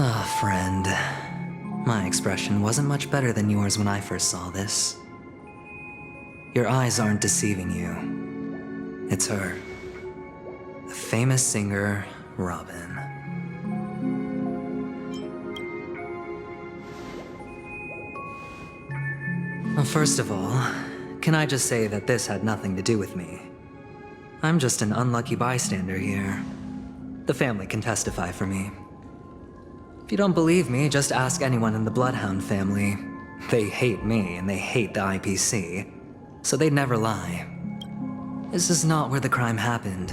Ah, friend. My expression wasn't much better than yours when I first saw this. Your eyes aren't deceiving you. It's her. The famous singer, Robin. Well, first of all, can I just say that this had nothing to do with me? I'm just an unlucky bystander here. The family can testify for me. If you don't believe me, just ask anyone in the Bloodhound family. They hate me and they hate the IPC, so they'd never lie. This is not where the crime happened.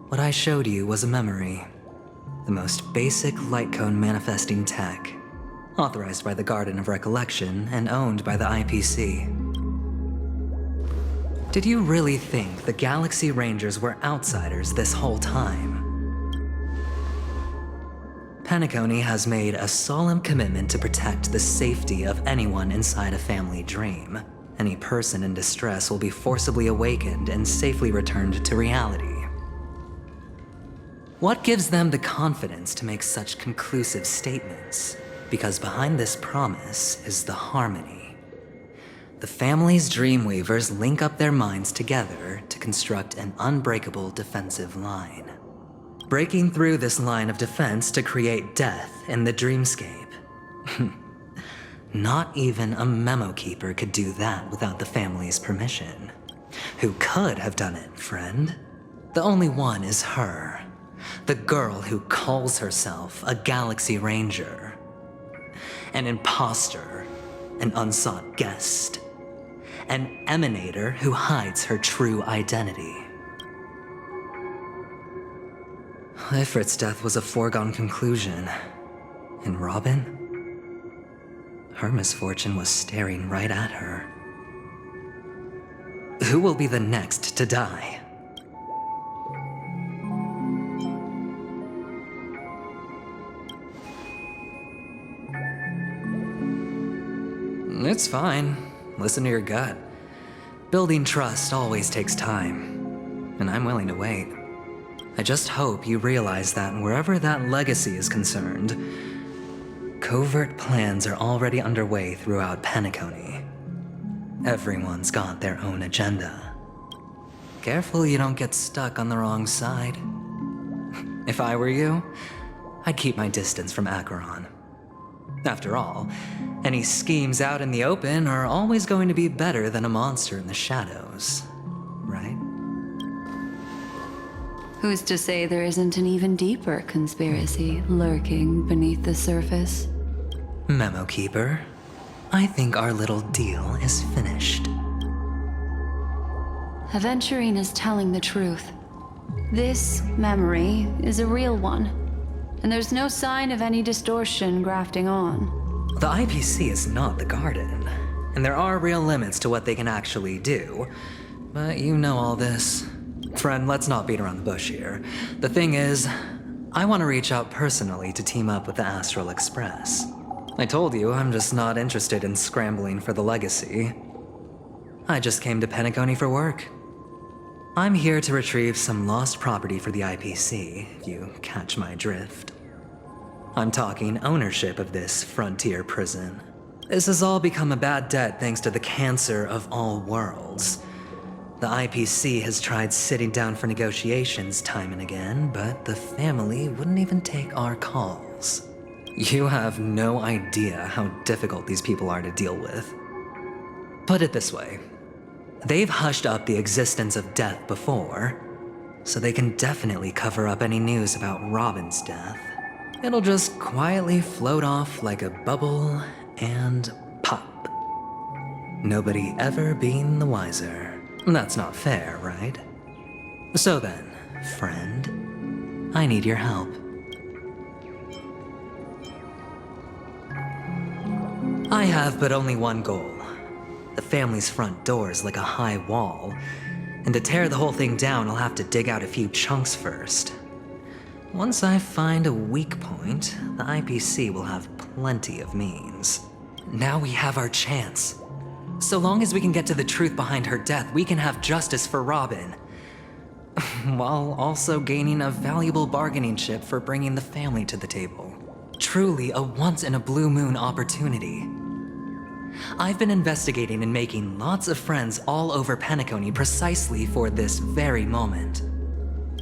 What I showed you was a memory. The most basic light cone manifesting tech, authorized by the Garden of Recollection and owned by the IPC. Did you really think the Galaxy Rangers were outsiders this whole time? Penacony has made a solemn commitment to protect the safety of anyone inside a family dream. Any person in distress will be forcibly awakened and safely returned to reality. What gives them the confidence to make such conclusive statements? Because behind this promise is the harmony. The family's Dreamweavers link up their minds together to construct an unbreakable defensive line. Breaking through this line of defense to create death in the dreamscape. Not even a memo keeper could do that without the family's permission. Who could have done it, friend? The only one is her. The girl who calls herself a Galaxy Ranger. An imposter, an unsought guest. An emanator who hides her true identity. Ifrit's death was a foregone conclusion. And Robin? Her misfortune was staring right at her. Who will be the next to die? It's fine. Listen to your gut. Building trust always takes time, and I'm willing to wait. I just hope you realize that wherever that legacy is concerned, covert plans are already underway throughout Penacony. Everyone's got their own agenda. Careful you don't get stuck on the wrong side. If I were you, I'd keep my distance from Acheron. After all, any schemes out in the open are always going to be better than a monster in the shadows, right? Who's to say there isn't an even deeper conspiracy lurking beneath the surface? Memo Keeper, I think our little deal is finished. Aventurine is telling the truth. This memory is a real one, and there's no sign of any distortion grafting on. The IPC is not the Garden, and there are real limits to what they can actually do. But you know all this. Friend, let's not beat around the bush here. The thing is, I want to reach out personally to team up with the Astral Express. I told you I'm just not interested in scrambling for the legacy. I just came to Penacony for work. I'm here to retrieve some lost property for the IPC, if you catch my drift. I'm talking ownership of this frontier prison. This has all become a bad debt thanks to the cancer of all worlds. The IPC has tried sitting down for negotiations time and again, but the family wouldn't even take our calls. You have no idea how difficult these people are to deal with. Put it this way. They've hushed up the existence of death before, so they can definitely cover up any news about Robin's death. It'll just quietly float off like a bubble and pop. Nobody ever being the wiser. That's not fair, right? So then, friend, I need your help. I have but only one goal. The family's front door is like a high wall, and to tear the whole thing down, I'll have to dig out a few chunks first. Once I find a weak point, the IPC will have plenty of means. Now we have our chance. So long as we can get to the truth behind her death, we can have justice for Robin, while also gaining a valuable bargaining chip for bringing the family to the table. Truly a once-in-a-blue-moon opportunity. I've been investigating and making lots of friends all over Penacony precisely for this very moment.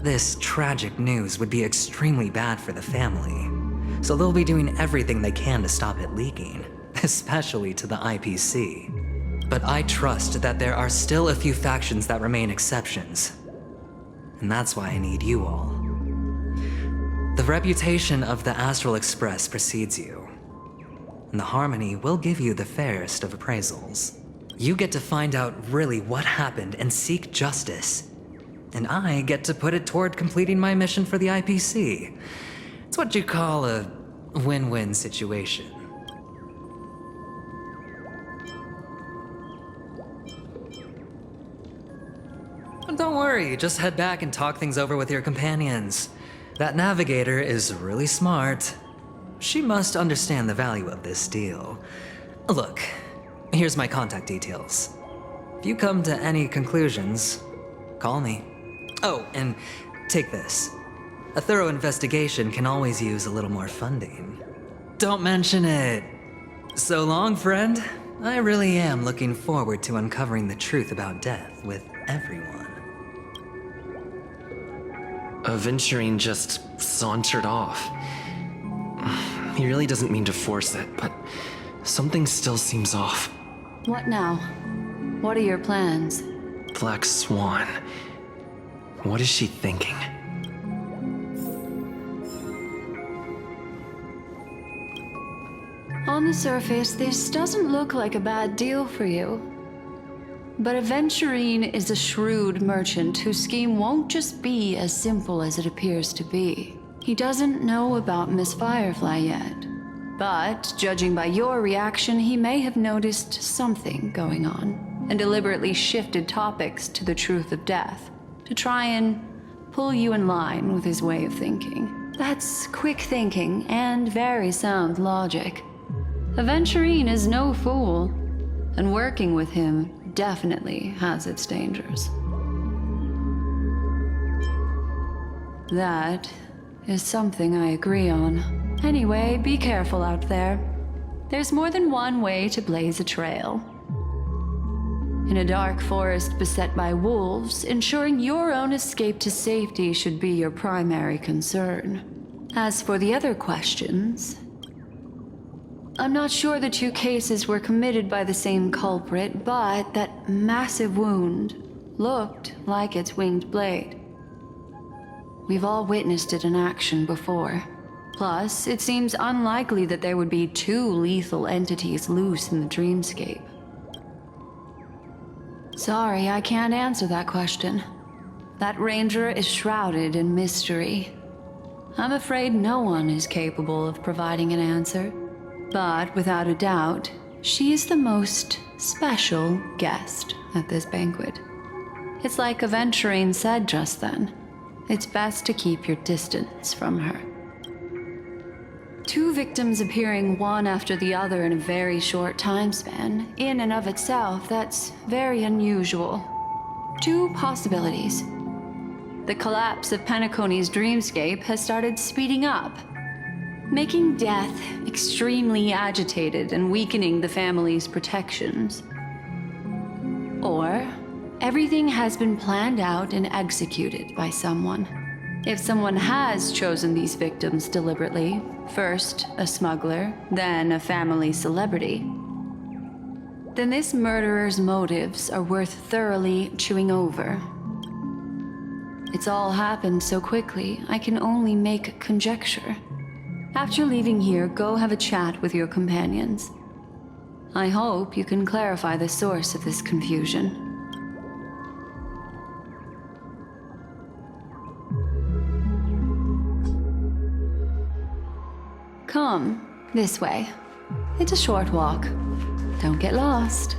This tragic news would be extremely bad for the family, so they'll be doing everything they can to stop it leaking, especially to the IPC. But I trust that there are still a few factions that remain exceptions, and that's why I need you all. The reputation of the Astral Express precedes you, and the Harmony will give you the fairest of appraisals. You get to find out really what happened and seek justice, and I get to put it toward completing my mission for the IPC. It's what you call a win-win situation. But don't worry, just head back and talk things over with your companions. That navigator is really smart. She must understand the value of this deal. Look, here's my contact details. If you come to any conclusions, call me. Oh, and take this. A thorough investigation can always use a little more funding. Don't mention it. So long, friend. I really am looking forward to uncovering the truth about death with everyone. Aventurine just sauntered off. He really doesn't mean to force it, but something still seems off. What now? What are your plans? Black Swan. What is she thinking? On the surface, this doesn't look like a bad deal for you. But Aventurine is a shrewd merchant whose scheme won't just be as simple as it appears to be. He doesn't know about Miss Firefly yet. But, judging by your reaction, he may have noticed something going on, and deliberately shifted topics to the truth of death, to try and pull you in line with his way of thinking. That's quick thinking and very sound logic. Aventurine is no fool, and working with him definitely has its dangers. That is something I agree on. Anyway, be careful out there. There's more than one way to blaze a trail. In a dark forest beset by wolves, ensuring your own escape to safety should be your primary concern. As for the other questions, I'm not sure the two cases were committed by the same culprit, but that massive wound looked like its winged blade. We've all witnessed it in action before. Plus, it seems unlikely that there would be two lethal entities loose in the dreamscape. Sorry, I can't answer that question. That ranger is shrouded in mystery. I'm afraid no one is capable of providing an answer. But without a doubt, she is the most special guest at this banquet. It's like Aventurine said just then. It's best to keep your distance from her. Two victims appearing one after the other in a very short time span, in and of itself, that's very unusual. Two possibilities. The collapse of Penacony's dreamscape has started speeding up, making death extremely agitated and weakening the family's protections. Or everything has been planned out and executed by someone. If someone has chosen these victims deliberately, first a smuggler, then a family celebrity, then this murderer's motives are worth thoroughly chewing over. It's all happened so quickly, I can only make conjecture. After leaving here, go have a chat with your companions. I hope you can clarify the source of this confusion. Come, this way. It's a short walk. Don't get lost.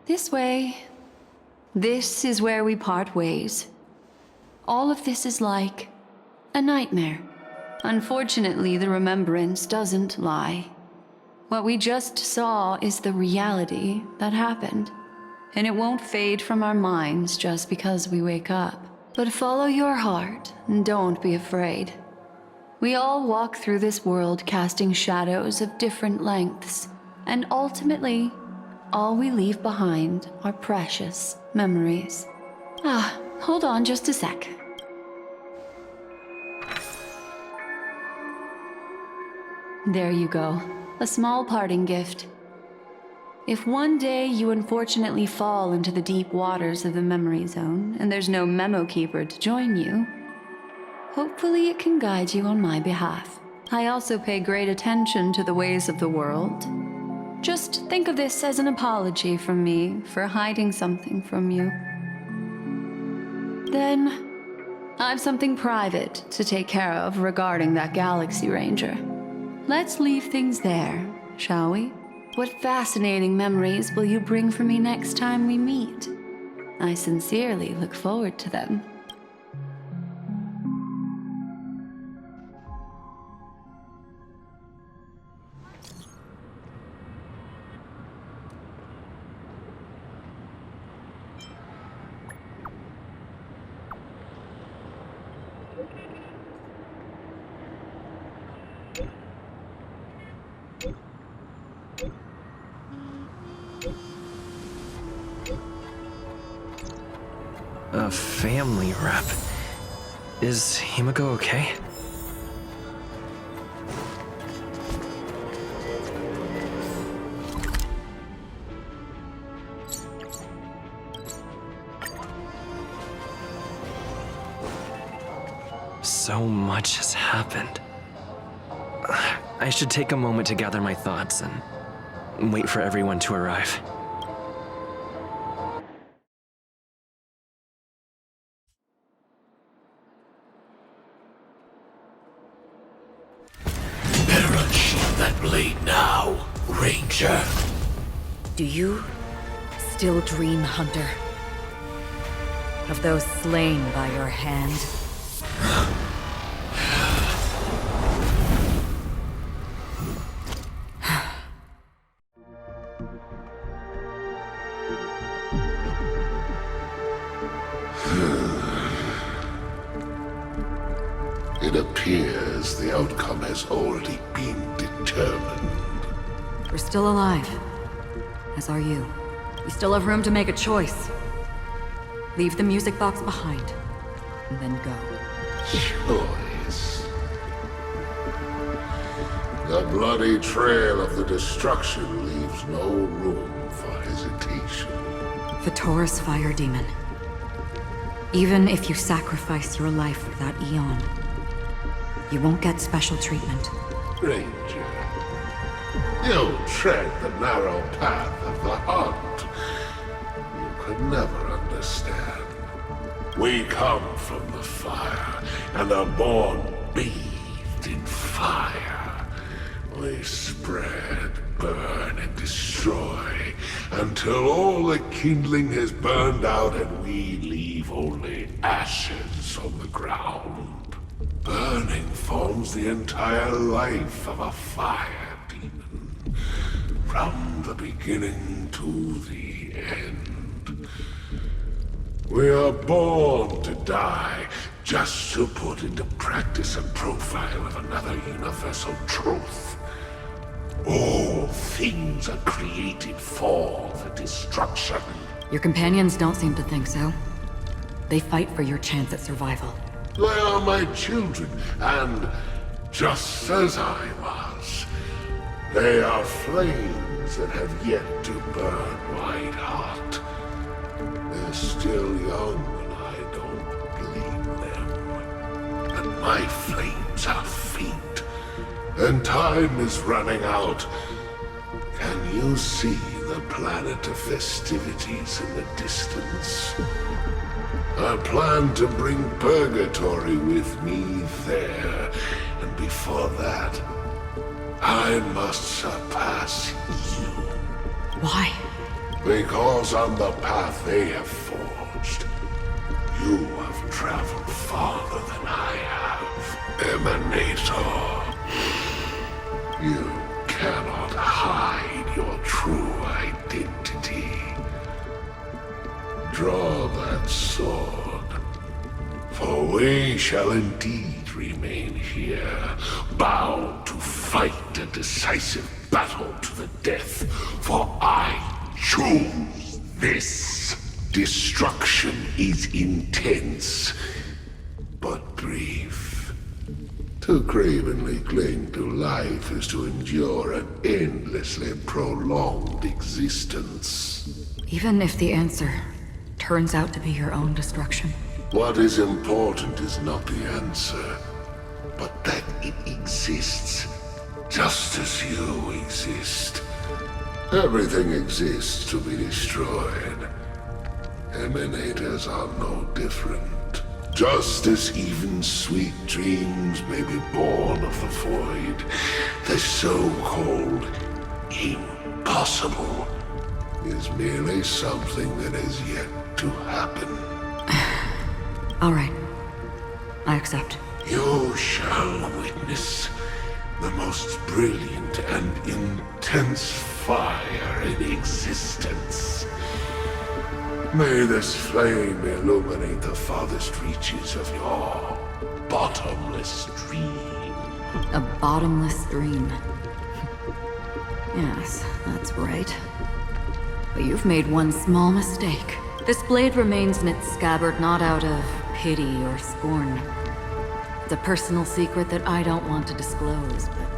This way. This is where we part ways. All of this is like a nightmare. Unfortunately, the remembrance doesn't lie. What we just saw is the reality that happened, and it won't fade from our minds just because we wake up. But follow your heart and don't be afraid. We all walk through this world casting shadows of different lengths, and ultimately, all we leave behind are precious memories. Hold on just a sec. There you go. A small parting gift. If one day you unfortunately fall into the deep waters of the memory zone and there's no memo keeper to join you, hopefully it can guide you on my behalf. I also pay great attention to the ways of the world. Just think of this as an apology from me for hiding something from you. Then, I've something private to take care of regarding that Galaxy Ranger. Let's leave things there, shall we? What fascinating memories will you bring for me next time we meet? I sincerely look forward to them. A family rep. Is Himiko okay? So much has happened. I should take a moment to gather my thoughts and wait for everyone to arrive. Better unsheath that blade now, Ranger. Do you still dream, Hunter? Of those slain by your hand? It appears the outcome has already been determined. We're still alive. As are you. You still have room to make a choice. Leave the music box behind, and then go. Choice. The bloody trail of the destruction leaves no room for hesitation. Vitora's fire demon. Even if you sacrifice your life for that Eon, you won't get special treatment. Ranger, you tread the narrow path of the hunt. You could never understand. We come from the fire, and are born bathed in fire. We spread, burn, and destroy, until all the kindling has burned out and we leave only ashes on the ground. Burning forms the entire life of a fire demon, from the beginning to the end. We are born to die, just to put into practice a profile of another universal truth. All things are created for the destruction. Your companions don't seem to think so. They fight for your chance at survival. They are my children, and just as I was, they are flames that have yet to burn white hot. They're still young, and I don't blame them. But my flames are faint, and time is running out. Can you see the planet of festivities in the distance? I plan to bring Purgatory with me there, and before that, I must surpass you. Why? Because on the path they have forged, you have traveled farther than I have, Emanator. You cannot hide your true identity. Draw that sword, for we shall indeed remain here, bound to fight a decisive battle to the death, for I choose this. Destruction is intense, but brief. To cravenly cling to life is to endure an endlessly prolonged existence. Even if the answer turns out to be your own destruction. What is important is not the answer, but that it exists, just as you exist. Everything exists to be destroyed. Emanators are no different. Just as even sweet dreams may be born of the void, the so-called impossible is merely something that has yet to happen. All right. I accept. You shall witness the most brilliant and intense fire in existence. May this flame illuminate the farthest reaches of your bottomless dream. A bottomless dream. Yes, that's right. But you've made one small mistake. This blade remains in its scabbard not out of pity or scorn. It's a personal secret that I don't want to disclose, but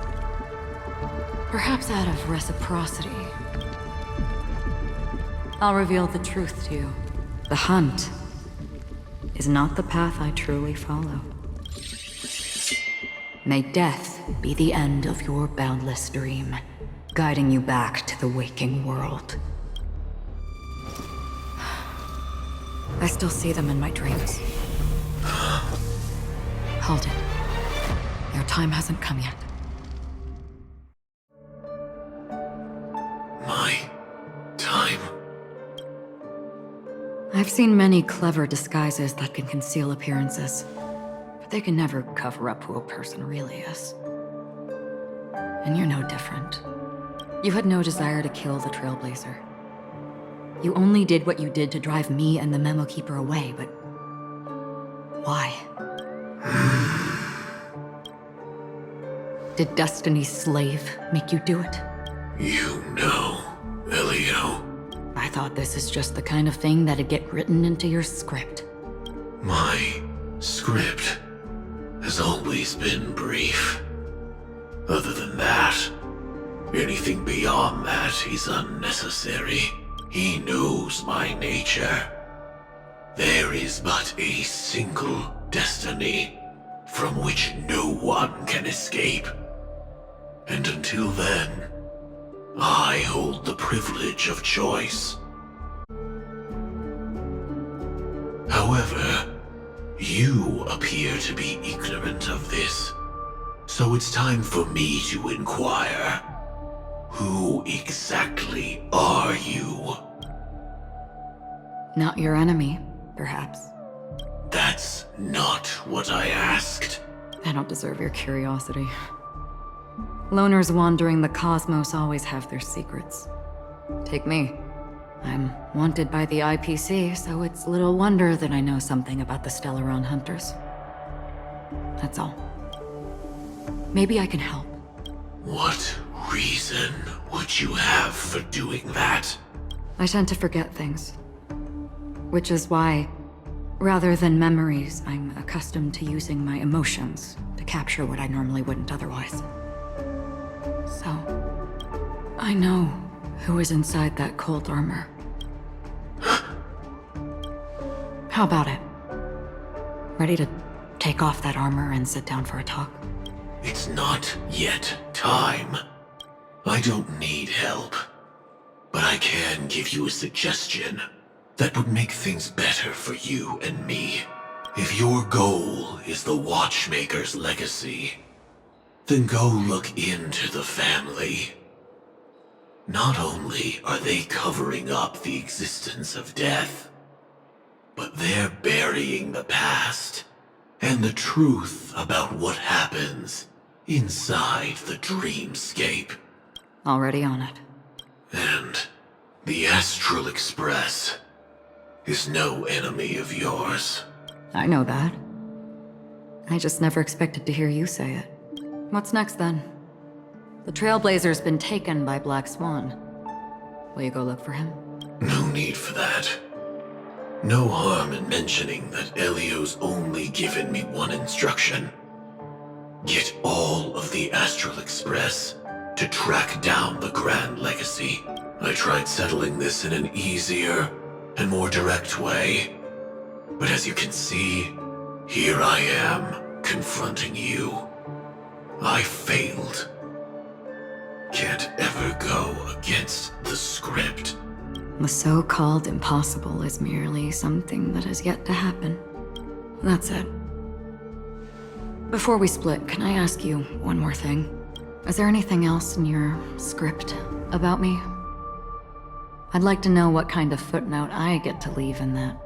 perhaps out of reciprocity. I'll reveal the truth to you. The hunt is not the path I truly follow. May death be the end of your boundless dream, guiding you back to the waking world. I still see them in my dreams. Hold it. Your time hasn't come yet. My time. I've seen many clever disguises that can conceal appearances, but they can never cover up who a person really is. And you're no different. You had no desire to kill the Trailblazer. You only did what you did to drive me and the Memo Keeper away, but why? Did Destiny's slave make you do it? You know, Elio. I thought this is just the kind of thing that'd get written into your script. My script has always been brief. Other than that, anything beyond that is unnecessary. He knows my nature. There is but a single destiny from which no one can escape. And until then, I hold the privilege of choice. However, you appear to be ignorant of this, so it's time for me to inquire. Who exactly are you? Not your enemy, perhaps. That's not what I asked. I don't deserve your curiosity. Loners wandering the cosmos always have their secrets. Take me. I'm wanted by the IPC, so it's little wonder that I know something about the Stellaron Hunters. That's all. Maybe I can help. What reason would you have for doing that? I tend to forget things. Which is why, rather than memories, I'm accustomed to using my emotions to capture what I normally wouldn't otherwise. So, I know who is inside that cold armor. How about it? Ready to take off that armor and sit down for a talk? It's not yet time. I don't need help, but I can give you a suggestion that would make things better for you and me. If your goal is the Watchmaker's legacy, then go look into the family. Not only are they covering up the existence of death, but they're burying the past and the truth about what happens inside the dreamscape. Already on it. And the Astral Express is no enemy of yours. I know that. I just never expected to hear you say it. What's next then? The Trailblazer's been taken by Black Swan. Will you go look for him? No need for that. No harm in mentioning that Elio's only given me one instruction. Get all of the Astral Express to track down the Grand Legacy. I tried settling this in an easier and more direct way. But as you can see, here I am, confronting you. I failed. Can't ever go against the script. The so-called impossible is merely something that has yet to happen. That's it. Before we split, can I ask you one more thing? Is there anything else in your script about me? I'd like to know what kind of footnote I get to leave in that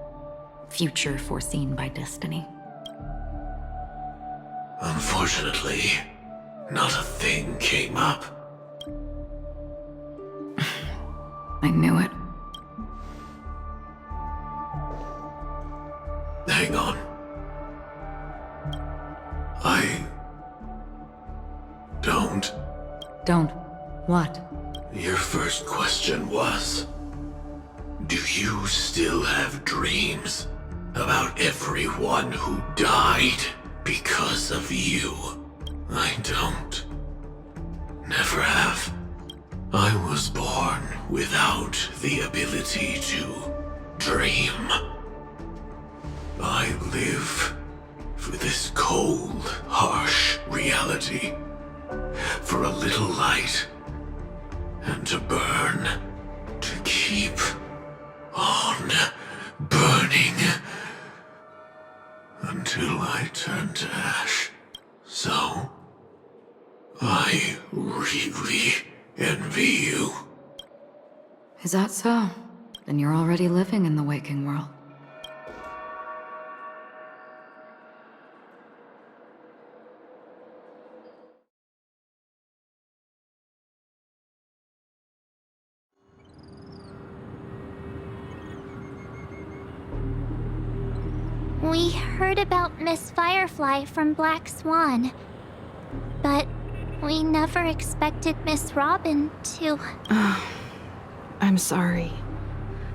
future foreseen by destiny. Unfortunately, not a thing came up. I knew it. Hang on. I don't. Don't. What? Your first question was, do you still have dreams about everyone who died because of you? I don't. Never have. I was born without the ability to dream. I live for this cold, harsh reality. For a little light. And to burn. To keep on burning. Until I turn to ash. So, I really envy you. Is that so? Then you're already living in the waking world. We heard about Miss Firefly from Black Swan. But We never expected Miss Robin to... I'm sorry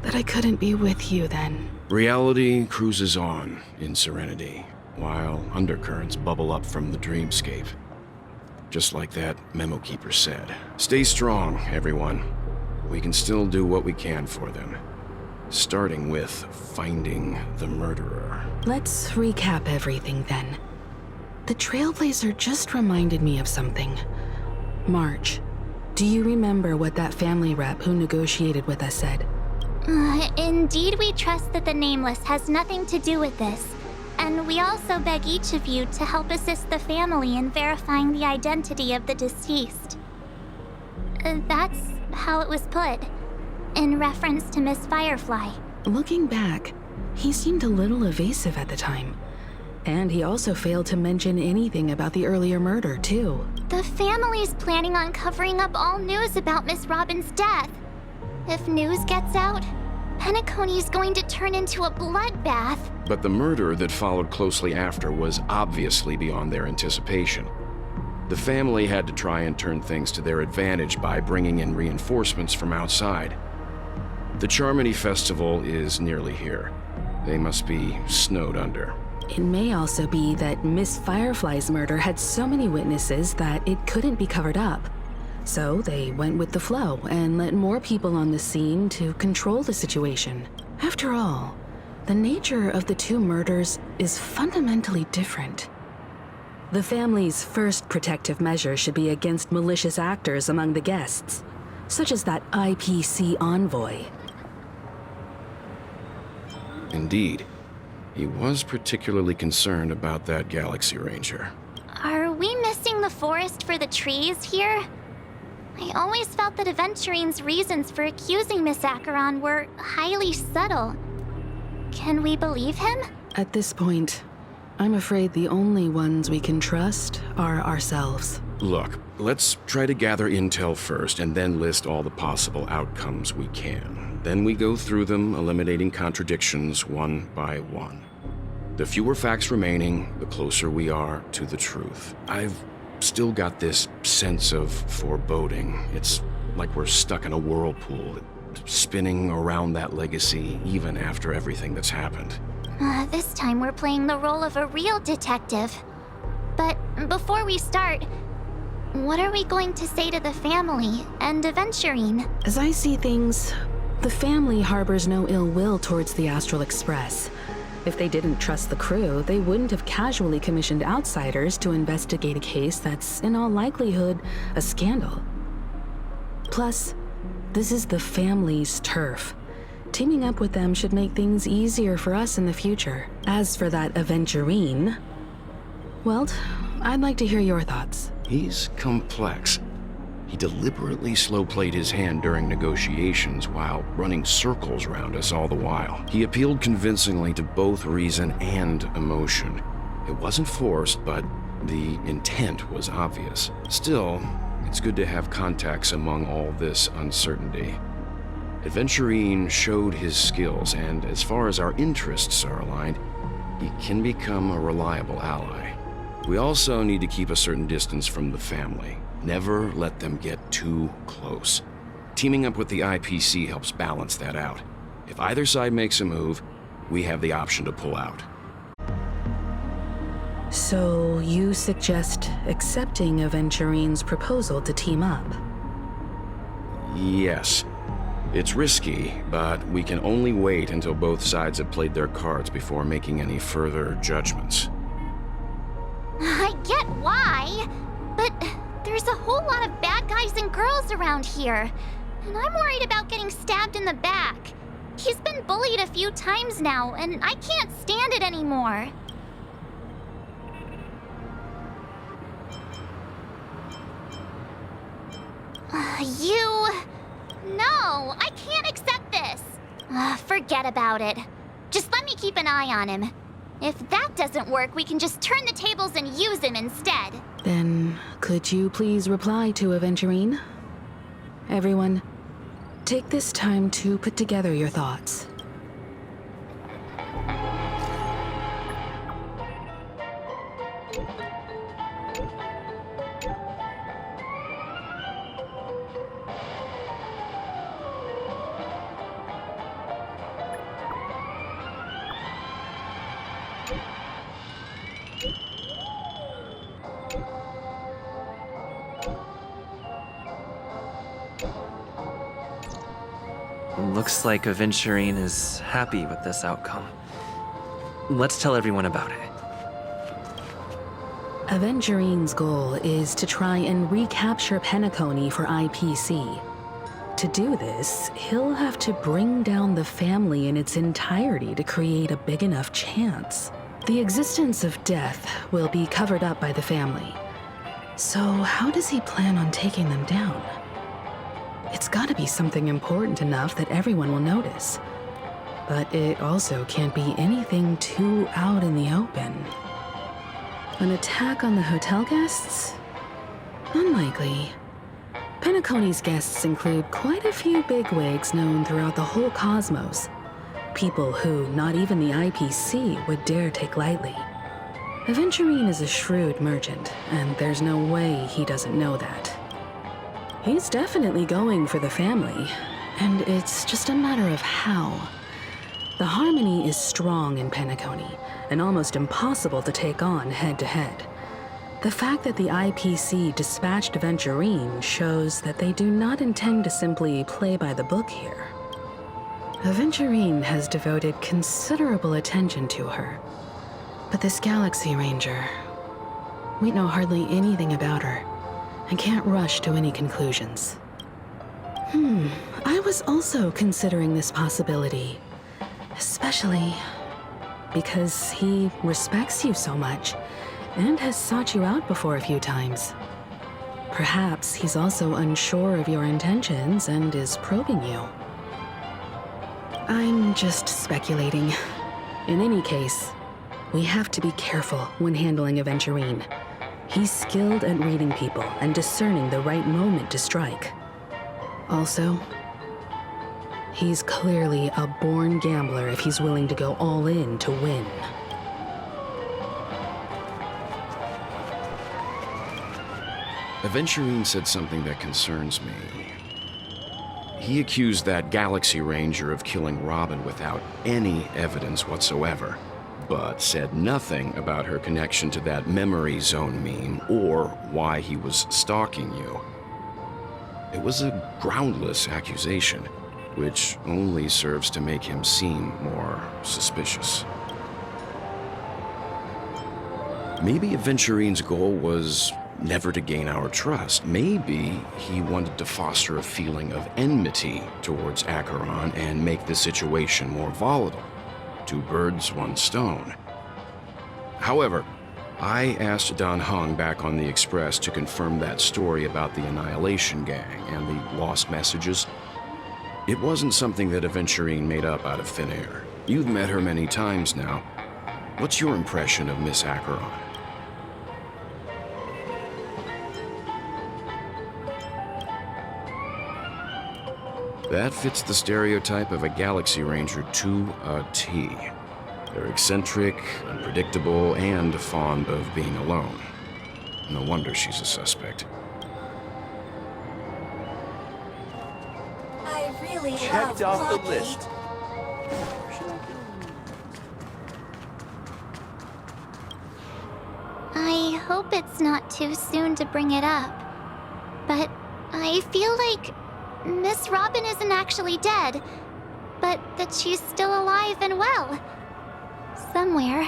that I couldn't be with you then. Reality cruises on in Serenity, while undercurrents bubble up from the dreamscape. Just like that memo keeper said. Stay strong, everyone. We can still do what we can for them. Starting with finding the murderer. Let's recap everything then. The Trailblazer just reminded me of something. March, do you remember what that family rep who negotiated with us said? Indeed, we trust that the Nameless has nothing to do with this. And we also beg each of you to help assist the family in verifying the identity of the deceased. That's how it was put, in reference to Miss Firefly. Looking back, he seemed a little evasive at the time. And he also failed to mention anything about the earlier murder, too. The family's planning on covering up all news about Miss Robin's death. If news gets out, Penacony's going to turn into a bloodbath. But the murder that followed closely after was obviously beyond their anticipation. The family had to try and turn things to their advantage by bringing in reinforcements from outside. The Charmony Festival is nearly here. They must be snowed under. It may also be that Miss Firefly's murder had so many witnesses that it couldn't be covered up. So they went with the flow and let more people on the scene to control the situation. After all, the nature of the two murders is fundamentally different. The family's first protective measure should be against malicious actors among the guests, such as that IPC envoy. Indeed. He was particularly concerned about that Galaxy Ranger. Are we missing the forest for the trees here? I always felt that Aventurine's reasons for accusing Miss Acheron were highly subtle. Can we believe him? At this point, I'm afraid the only ones we can trust are ourselves. Look, let's try to gather intel first and then list all the possible outcomes we can. Then we go through them, eliminating contradictions one by one. The fewer facts remaining, the closer we are to the truth. I've still got this sense of foreboding. It's like we're stuck in a whirlpool, spinning around that legacy even after everything that's happened. This time we're playing the role of a real detective. But before we start, what are we going to say to the family and Aventurine? As I see things, the family harbors no ill will towards the Astral Express. If they didn't trust the crew, they wouldn't have casually commissioned outsiders to investigate a case that's, in all likelihood, a scandal. Plus, this is the family's turf. Teaming up with them should make things easier for us in the future. As for that Aventurine, well, I'd like to hear your thoughts. He's complex. He deliberately slow-played his hand during negotiations while running circles around us all the while. He appealed convincingly to both reason and emotion. It wasn't forced, but the intent was obvious. Still, it's good to have contacts among all this uncertainty. Aventurine showed his skills, and as far as our interests are aligned, he can become a reliable ally. We also need to keep a certain distance from the family. Never let them get too close. Teaming up with the IPC helps balance that out. If either side makes a move, we have the option to pull out. So you suggest accepting Aventurine's proposal to team up? Yes. It's risky, but we can only wait until both sides have played their cards before making any further judgments. I get why, but there's a whole lot of bad guys and girls around here, and I'm worried about getting stabbed in the back. He's been bullied a few times now, and I can't stand it anymore. No, I can't accept this. Forget about it. Just let me keep an eye on him. If that doesn't work, we can just turn the tables and use him instead. Then, could you please reply to Aventurine? Everyone, take this time to put together your thoughts. looks like Aventurine is happy with this outcome. Let's tell everyone about it. Aventurine's goal is to try and recapture Penacony for IPC. To do this, he'll have to bring down the family in its entirety to create a big enough chance. The existence of death will be covered up by the family. So how does he plan on taking them down? It's gotta be something important enough that everyone will notice. But it also can't be anything too out in the open. An attack on the hotel guests? Unlikely. Penacony's guests include quite a few bigwigs known throughout the whole cosmos. People who not even the IPC would dare take lightly. Aventurine is a shrewd merchant, and there's no way he doesn't know that. He's definitely going for the family, and it's just a matter of how. The harmony is strong in Penacony, and almost impossible to take on head-to-head. The fact that the IPC dispatched Aventurine shows that they do not intend to simply play by the book here. Aventurine has devoted considerable attention to her. But this Galaxy Ranger, we know hardly anything about her, and can't rush to any conclusions. I was also considering this possibility. Especially because he respects you so much and has sought you out before a few times. Perhaps he's also unsure of your intentions and is probing you. I'm just speculating. In any case, we have to be careful when handling Aventurine. He's skilled at reading people and discerning the right moment to strike. Also, he's clearly a born gambler if he's willing to go all in to win. Aventurine said something that concerns me. He accused that Galaxy Ranger of killing Robin without any evidence whatsoever, but said nothing about her connection to that memory zone meme or why he was stalking you. It was a groundless accusation, which only serves to make him seem more suspicious. Maybe Aventurine's goal was never to gain our trust. Maybe he wanted to foster a feeling of enmity towards Acheron and make the situation more volatile. Two birds, one stone. However, I asked Dan Heng back on the Express to confirm that story about the Annihilation Gang and the lost messages. It wasn't something that Aventurine made up out of thin air. You've met her many times now. What's your impression of Miss Acheron? That fits the stereotype of a Galaxy Ranger to a T. They're eccentric, unpredictable, and fond of being alone. No wonder she's a suspect. I really Checked love off the Lucky. list. I hope it's not too soon to bring it up, but I feel like Miss Robin isn't actually dead, but that she's still alive and well. Somewhere.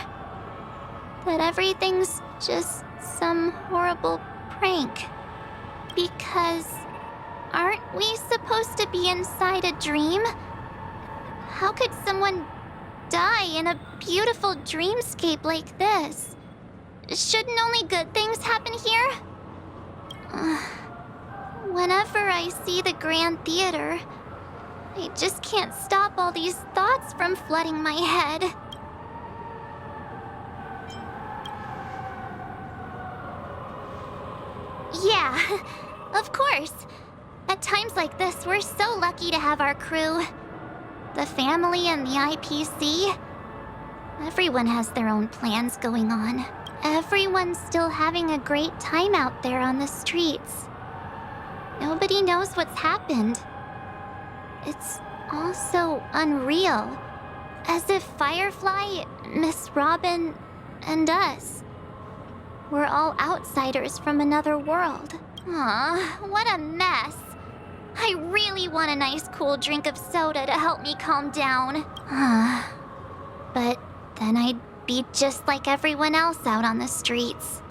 That everything's just some horrible prank. Because aren't we supposed to be inside a dream? How could someone die in a beautiful dreamscape like this? Shouldn't only good things happen here? Whenever I see the Grand Theater, I just can't stop all these thoughts from flooding my head. Yeah, of course. At times like this, we're so lucky to have our crew. The family and the IPC. Everyone has their own plans going on. Everyone's still having a great time out there on the streets. Nobody knows what's happened. It's all so unreal. As if Firefly, Miss Robin, and us were all outsiders from another world. Aw, what a mess. I really want a nice cool drink of soda to help me calm down. But then I'd be just like everyone else out on the streets.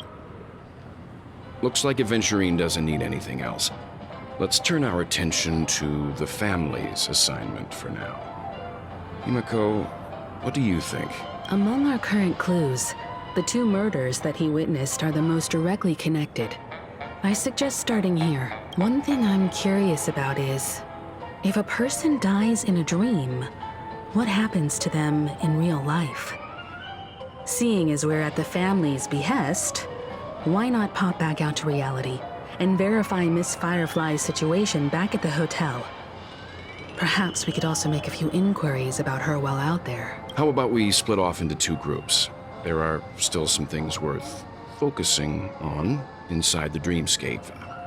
Looks like Aventurine doesn't need anything else. Let's turn our attention to the family's assignment for now. Himiko, what do you think? Among our current clues, the 2 murders that he witnessed are the most directly connected. I suggest starting here. One thing I'm curious about is, if a person dies in a dream, what happens to them in real life? Seeing as we're at the family's behest, why not pop back out to reality and verify Miss Firefly's situation back at the hotel? Perhaps we could also make a few inquiries about her while out there. How about we split off into 2 groups? There are still some things worth focusing on inside the dreamscape.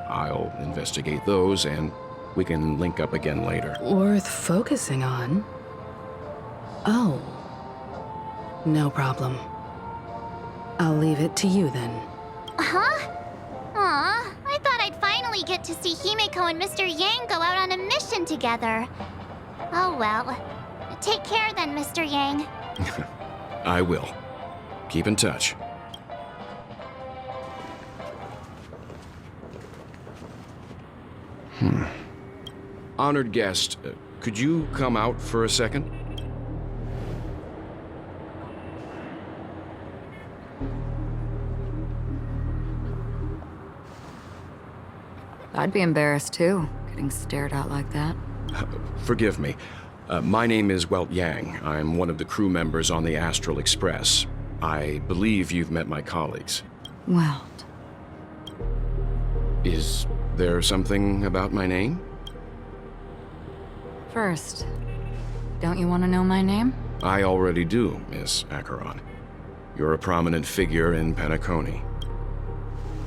I'll investigate those, and we can link up again later. Worth focusing on? Oh. No problem. I'll leave it to you then. Huh? Aw, I thought I'd finally get to see Himiko and Mr. Yang go out on a mission together. Oh well. Take care then, Mr. Yang. I will. Keep in touch. Honored guest, could you come out for a second? I'd be embarrassed too, getting stared at like that. Forgive me. My name is Welt Yang. I'm one of the crew members on the Astral Express. I believe you've met my colleagues. Well, Is there something about my name? first, don't you want to know my name? I already do, Miss Acheron. You're a prominent figure in Penacony.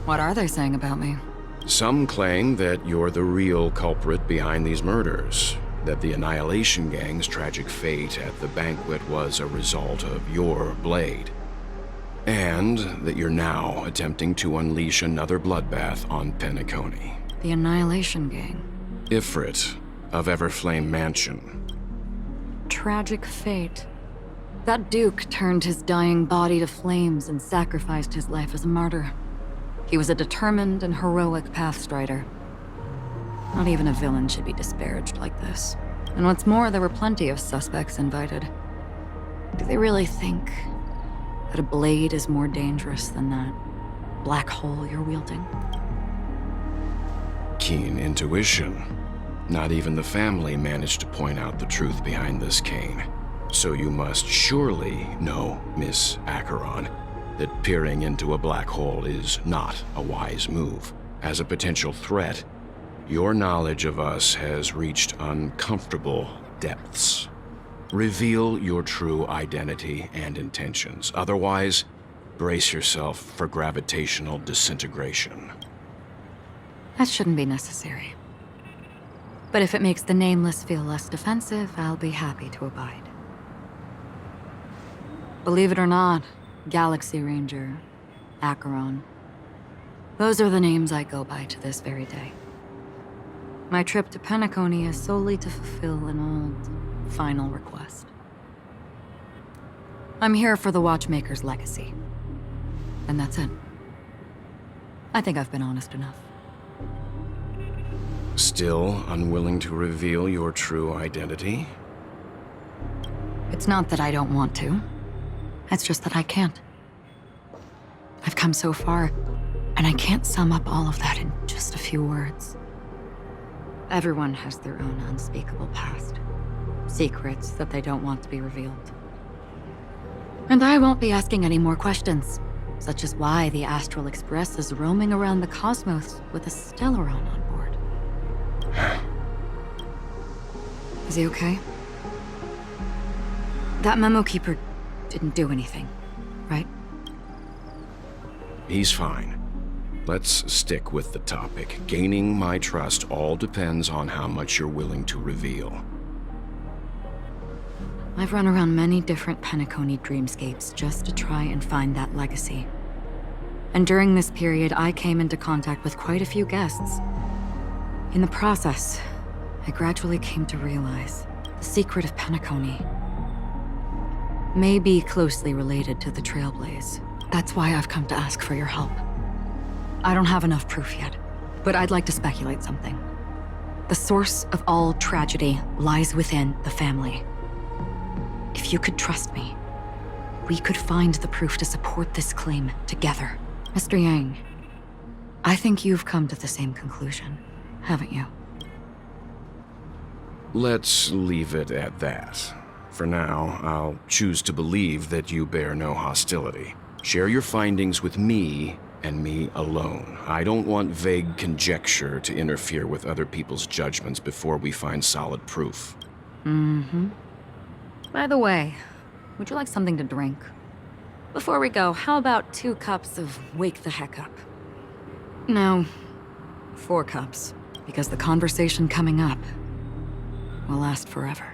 What are they saying about me? Some claim that you're the real culprit behind these murders, that the Annihilation Gang's tragic fate at the banquet was a result of your blade, and that you're now attempting to unleash another bloodbath on Penacony. The Annihilation Gang. Ifrit of Everflame Mansion. Tragic fate. That Duke turned his dying body to flames and sacrificed his life as a martyr. He was a determined and heroic pathstrider. Not even a villain should be disparaged like this. And what's more, there were plenty of suspects invited. Do they really think that a blade is more dangerous than that black hole you're wielding? Keen intuition. Not even the family managed to point out the truth behind this cane. So you must surely know, Miss Acheron, that peering into a black hole is not a wise move. As a potential threat, your knowledge of us has reached uncomfortable depths. Reveal your true identity and intentions. Otherwise, brace yourself for gravitational disintegration. That shouldn't be necessary. But if it makes the Nameless feel less defensive, I'll be happy to abide. Believe it or not, Galaxy Ranger, Acheron. Those are the names I go by to this very day. My trip to Penacony is solely to fulfill an old, final request. I'm here for the Watchmaker's legacy. And that's it. I think I've been honest enough. Still unwilling to reveal your true identity? It's not that I don't want to. It's just that I can't. I've come so far, and I can't sum up all of that in just a few words. Everyone has their own unspeakable past. Secrets that they don't want to be revealed. And I won't be asking any more questions, such as why the Astral Express is roaming around the cosmos with a Stellaron on board. Is he okay? That memo keeper didn't do anything, right? He's fine. Let's stick with the topic. Gaining my trust all depends on how much you're willing to reveal. I've run around many different Penacony dreamscapes just to try and find that legacy. And during this period, I came into contact with quite a few guests. In the process, I gradually came to realize the secret of Penacony may be closely related to the Trailblaze. That's why I've come to ask for your help. I don't have enough proof yet, but I'd like to speculate something. The source of all tragedy lies within the family. If you could trust me, we could find the proof to support this claim together. Mr. Yang, I think you've come to the same conclusion, haven't you? Let's leave it at that. For now, I'll choose to believe that you bear no hostility. Share your findings with me, and me alone. I don't want vague conjecture to interfere with other people's judgments before we find solid proof. By the way, would you like something to drink? Before we go, how about 2 cups of Wake the Heck Up? No, 4 cups, because the conversation coming up will last forever.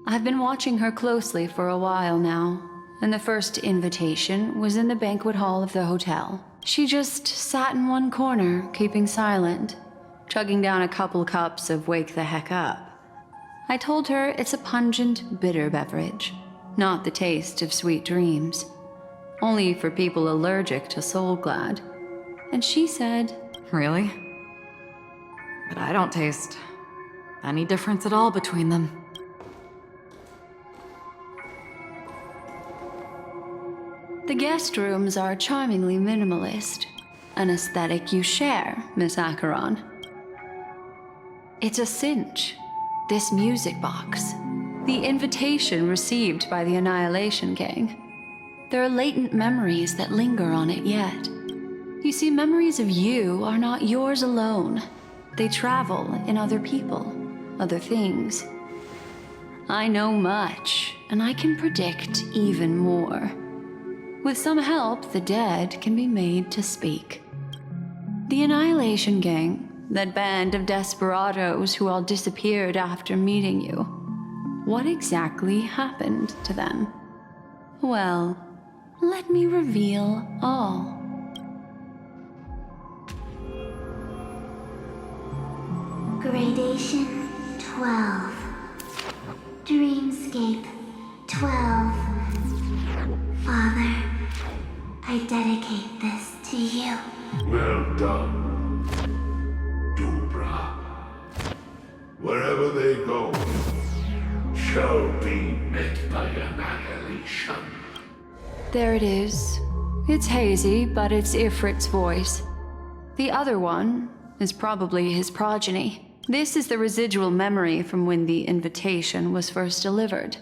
I've been watching her closely for a while now, and the first invitation was in the banquet hall of the hotel. She just sat in one corner, keeping silent, chugging down a couple cups of Wake the Heck Up. I told her it's a pungent, bitter beverage, not the taste of sweet dreams, only for people allergic to Soul Glad. And she said, Really? But I don't taste any difference at all between them. the guest rooms are charmingly minimalist, an aesthetic you share, Miss Acheron. It's a cinch, this music box, the invitation received by the Annihilation Gang. There are latent memories that linger on it yet. You see, memories of you are not yours alone. They travel in other people, other things. I know much, and I can predict even more. With some help, the dead can be made to speak. The Annihilation Gang, that band of desperados who all disappeared after meeting you. What exactly happened to them? Well, let me reveal all. Gradation 12. Dreamscape 12. Father, I dedicate this to you. Well done, Dubra. Wherever they go, shall be met by annihilation. There it is. It's hazy, but it's Ifrit's voice. The other one is probably his progeny. This is the residual memory from when the invitation was first delivered.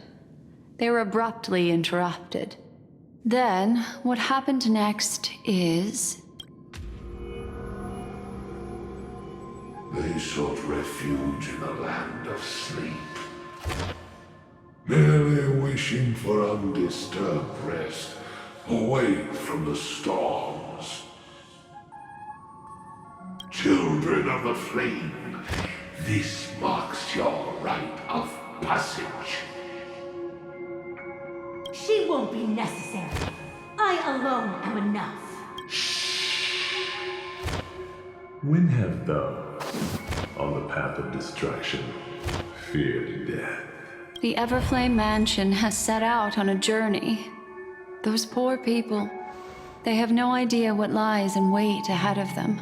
They were abruptly interrupted. Then, what happened next is... They sought refuge in the land of sleep, merely wishing for undisturbed rest, away from the storms. Children of the flame, this marks your rite of passage. She won't be necessary. I alone am enough. When have those on the path of destruction feared death? The Everflame Mansion has set out on a journey. Those poor people, they have no idea what lies in wait ahead of them.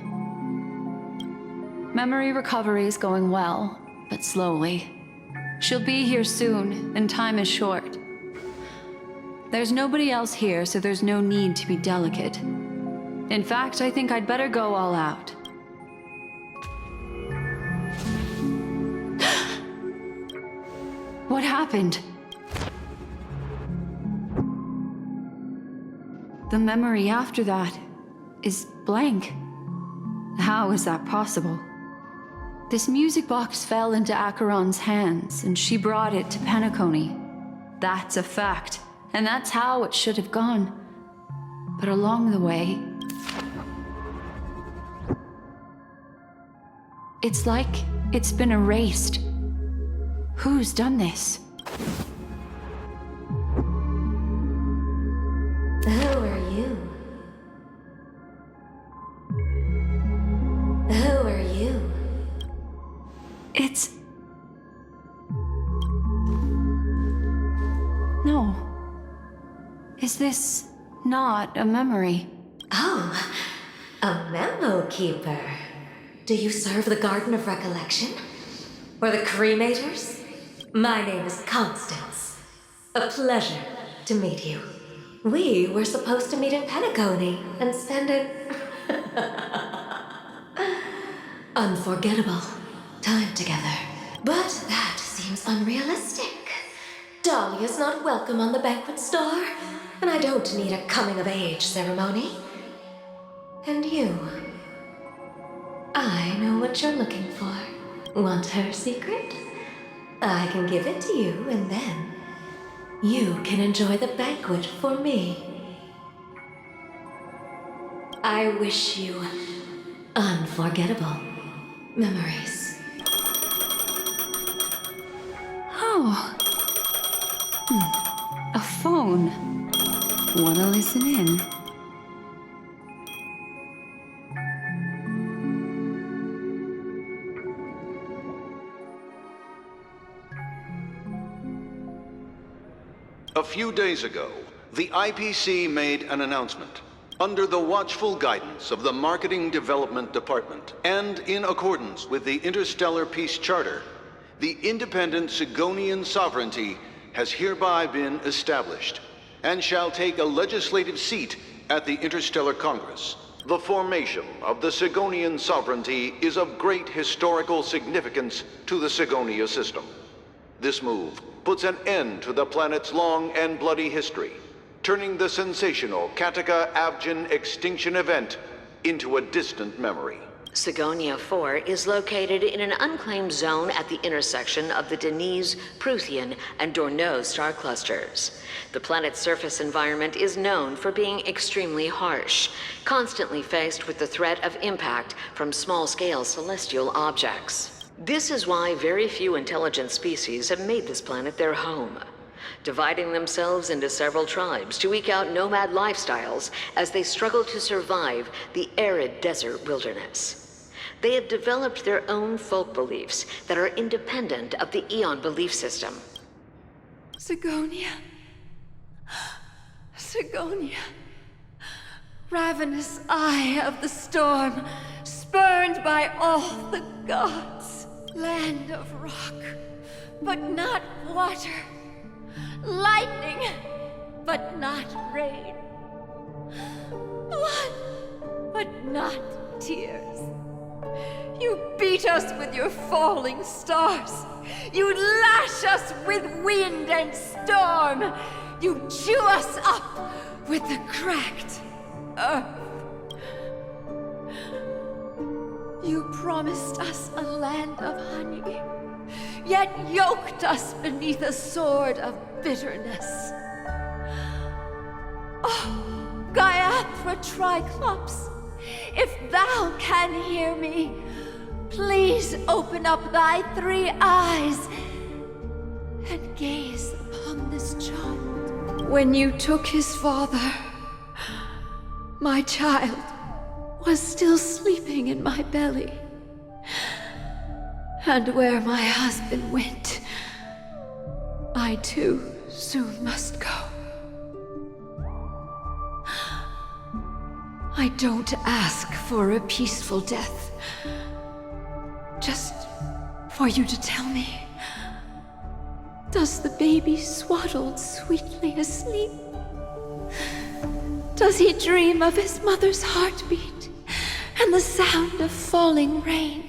Memory recovery is going well, but slowly. She'll be here soon, and time is short. There's nobody else here, so there's no need to be delicate. In fact, I think I'd better go all out. What happened? The memory after that is blank. How is that possible? This music box fell into Acheron's hands, and she brought it to Penacony. That's a fact, and that's how it should have gone. But along the way, it's like it's been erased. Who's done this? It's... No. Is this not a memory? Oh, a memo keeper. Do you serve the Garden of Recollection? Or the Cremators? My name is Constance. A pleasure to meet you. We were supposed to meet in Penacony and spend an unforgettable time together. But that seems unrealistic. Dahlia's not welcome on the banquet star, and I don't need a coming-of-age ceremony. And you? I know what you're looking for. Want her secret? I can give it to you, and then you can enjoy the banquet for me. I wish you unforgettable memories. Oh. A phone. Wanna listen in? A few days ago, the IPC made an announcement. Under the watchful guidance of the Marketing Development Department, and in accordance with the Interstellar Peace Charter, the independent Sigonian sovereignty has hereby been established, and shall take a legislative seat at the Interstellar Congress. The formation of the Sigonian sovereignty is of great historical significance to the Sigonia system. This move puts an end to the planet's long and bloody history, turning the sensational Kataka-Abjin extinction event into a distant memory. Sigonia 4 is located in an unclaimed zone at the intersection of the Denise, Prothean, and Dorneau star clusters. The planet's surface environment is known for being extremely harsh, constantly faced with the threat of impact from small-scale celestial objects. This is why very few intelligent species have made this planet their home, dividing themselves into several tribes to eke out nomad lifestyles as they struggle to survive the arid desert wilderness. They have developed their own folk beliefs that are independent of the Eon belief system. Sigonia. Sigonia. Ravenous eye of the storm, spurned by all the gods. Land of rock, but not water. Lightning, but not rain. Blood, but not tears. You beat us with your falling stars. You lash us with wind and storm. You chew us up with the cracked earth. You promised us a land of honey, yet yoked us beneath a sword of bitterness. Oh, Gaiathra Triclops, if thou can hear me, please open up thy 3 eyes and gaze upon this child. When you took his father, my child was still sleeping in my belly. And where my husband went, I too soon must go. I don't ask for a peaceful death. Just for you to tell me, does the baby swaddled sweetly asleep? Does he dream of his mother's heartbeat and the sound of falling rain?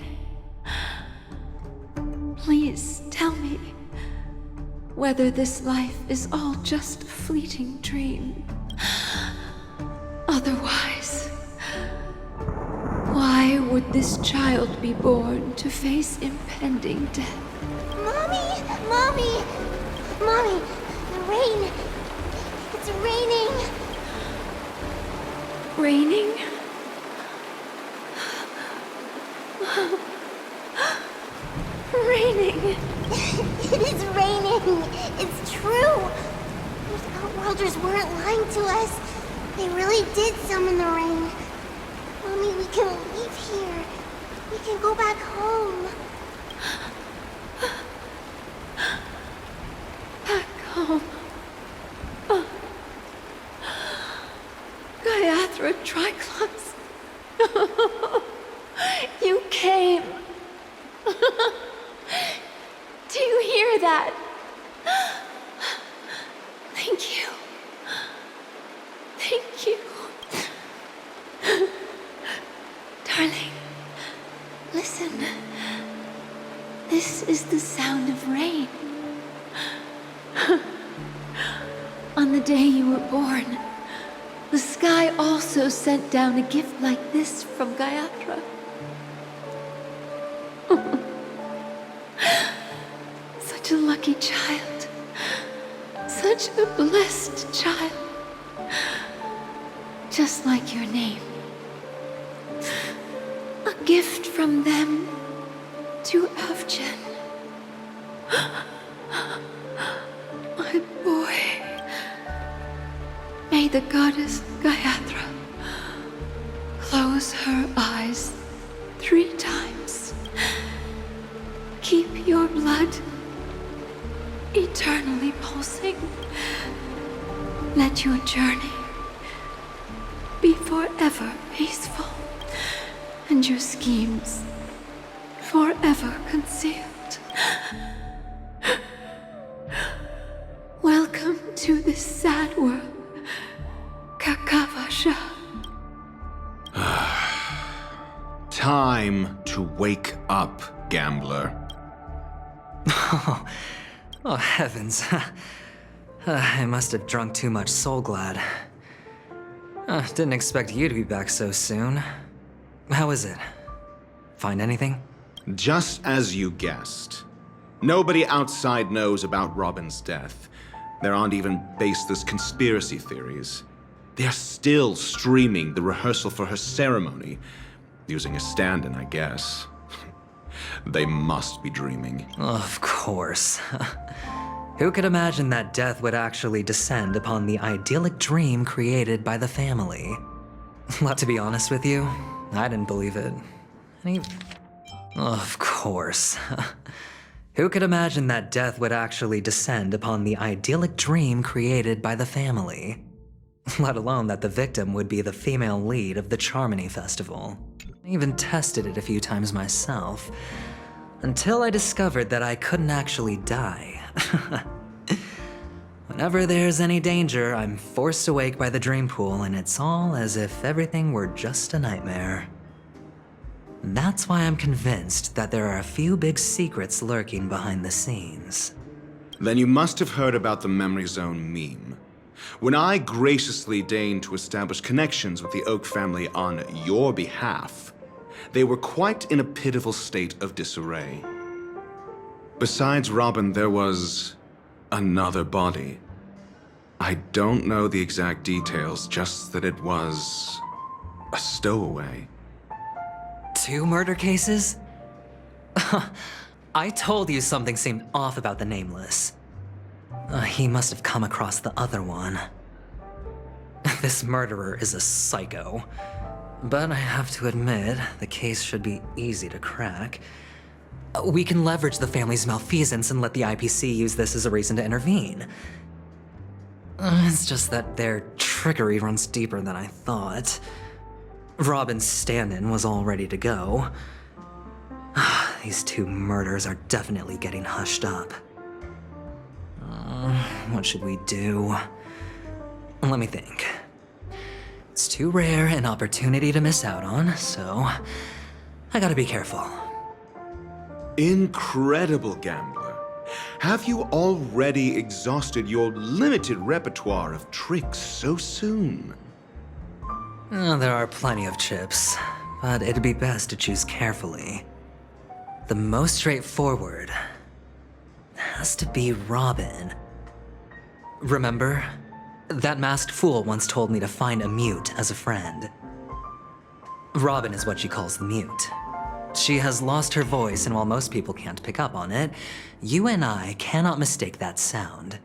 Please tell me whether this life is all just a fleeting dream. Otherwise, why would this child be born to face impending death? Mommy! Mommy! Mommy! The rain! It's raining! Raining? Raining! It is raining! It's true! Those Outworlders weren't lying to us. They really did summon the rain. Mommy, we can leave here. We can go back home. Listen. This is the sound of rain. On the day you were born, the sky also sent down a gift like this from Gayatra. Such a lucky child. Such a blessed child. Just like your name. A gift from them to Avjen. My boy. May the goddess Gayatra close her eyes 3 times. Keep your blood eternally pulsing. Let your journey be forever peaceful, and your schemes forever concealed. Welcome to this sad world, Kakavasha. Time to wake up, gambler. Oh, heavens. I must have drunk too much Soul Glad. Didn't expect you to be back so soon. How is it? Find anything? Just as you guessed. Nobody outside knows about Robin's death. There aren't even baseless conspiracy theories. They're still streaming the rehearsal for her ceremony, using a stand-in, I guess. They must be dreaming. Of course. Who could imagine that death would actually descend upon the idyllic dream created by the family? But to be honest with you, I didn't believe it. Of course. Who could imagine that death would actually descend upon the idyllic dream created by the family? Let alone that the victim would be the female lead of the Charmony Festival. I even tested it a few times myself, until I discovered that I couldn't actually die. Whenever there's any danger, I'm forced awake by the dream pool, and it's all as if everything were just a nightmare. That's why I'm convinced that there are a few big secrets lurking behind the scenes. Then you must have heard about the Memory Zone meme. When I graciously deigned to establish connections with the Oak family on your behalf, they were quite in a pitiful state of disarray. Besides Robin, there was another body. I don't know the exact details, just that it was a stowaway. 2 murder cases? I told you something seemed off about the Nameless. He must have come across the other one. This murderer is a psycho. But I have to admit, the case should be easy to crack. We can leverage the family's malfeasance and let the IPC use this as a reason to intervene. It's just that their trickery runs deeper than I thought. Robin's stand-in was all ready to go. These 2 murders are definitely getting hushed up. What should we do? Let me think. It's too rare an opportunity to miss out on, so I gotta be careful. Incredible, gambler. Have you already exhausted your limited repertoire of tricks so soon? There are plenty of chips, but it'd be best to choose carefully. The most straightforward has to be Robin. Remember? That masked fool once told me to find a mute as a friend. Robin is what she calls the mute. She has lost her voice, and while most people can't pick up on it, you and I cannot mistake that sound.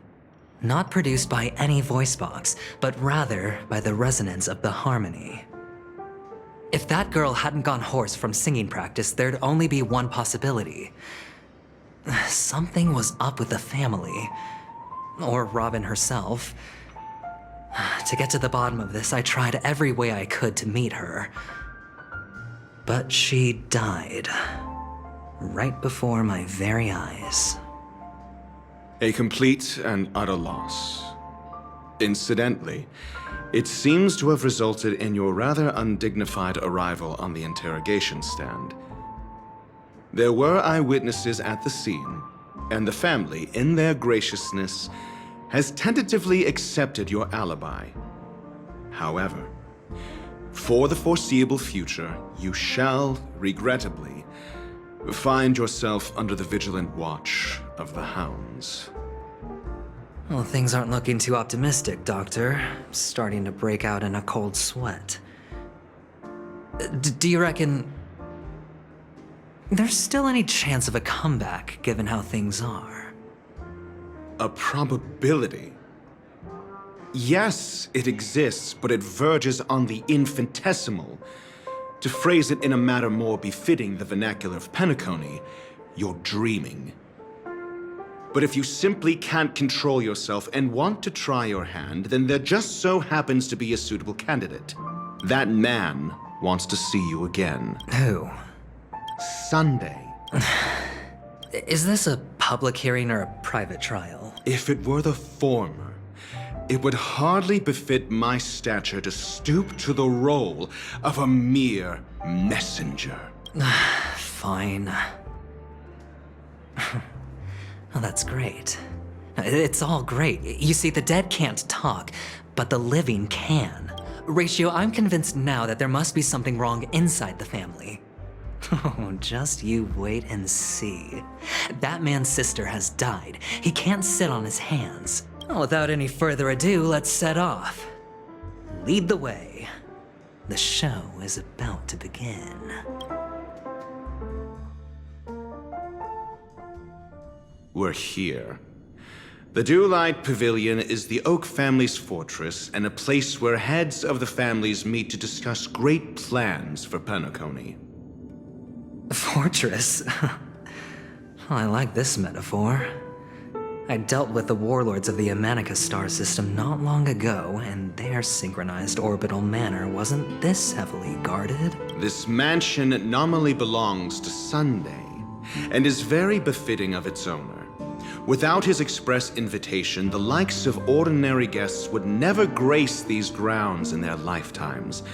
Not produced by any voice box, but rather by the resonance of the harmony. If that girl hadn't gone hoarse from singing practice, there'd only be one possibility. Something was up with the family. Or Robin herself. To get to the bottom of this, I tried every way I could to meet her. But she died. Right before my very eyes. A complete and utter loss. Incidentally, it seems to have resulted in your rather undignified arrival on the interrogation stand. There were eyewitnesses at the scene, and the family, in their graciousness, has tentatively accepted your alibi. However, for the foreseeable future, you shall, regrettably, find yourself under the vigilant watch of the hounds. Well, things aren't looking too optimistic, Doctor. I'm starting to break out in a cold sweat. Do you reckon there's still any chance of a comeback, given how things are? A probability? Yes, it exists, but it verges on the infinitesimal. To phrase it in a manner more befitting the vernacular of Penacony, you're dreaming. But if you simply can't control yourself and want to try your hand, then there just so happens to be a suitable candidate. That man wants to see you again. Who? Sunday. Is this a public hearing or a private trial? If it were the former, it would hardly befit my stature to stoop to the role of a mere messenger. Fine. Oh, that's great. It's all great. You see, the dead can't talk, but the living can. Ratio, I'm convinced now that there must be something wrong inside the family. Oh, just you wait and see. That man's sister has died. He can't sit on his hands. Well, without any further ado, let's set off. Lead the way. The show is about to begin. We're here. The Dewlight Pavilion is the Oak family's fortress and a place where heads of the families meet to discuss great plans for Penacony. Fortress? I like this metaphor. I dealt with the warlords of the Amanicus star system not long ago, and their synchronized orbital manor wasn't this heavily guarded. This mansion nominally belongs to Sunday, and is very befitting of its owner. Without his express invitation, the likes of ordinary guests would never grace these grounds in their lifetimes.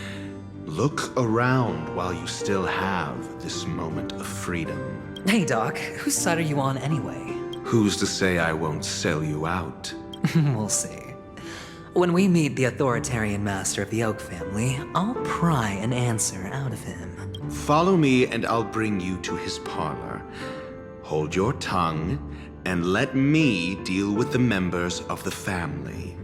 Look around while you still have this moment of freedom. Hey, Doc, whose side are you on anyway? Who's to say I won't sell you out? We'll see. When we meet the authoritarian master of the Oak family, I'll pry an answer out of him. Follow me and I'll bring you to his parlor. Hold your tongue and let me deal with the members of the family.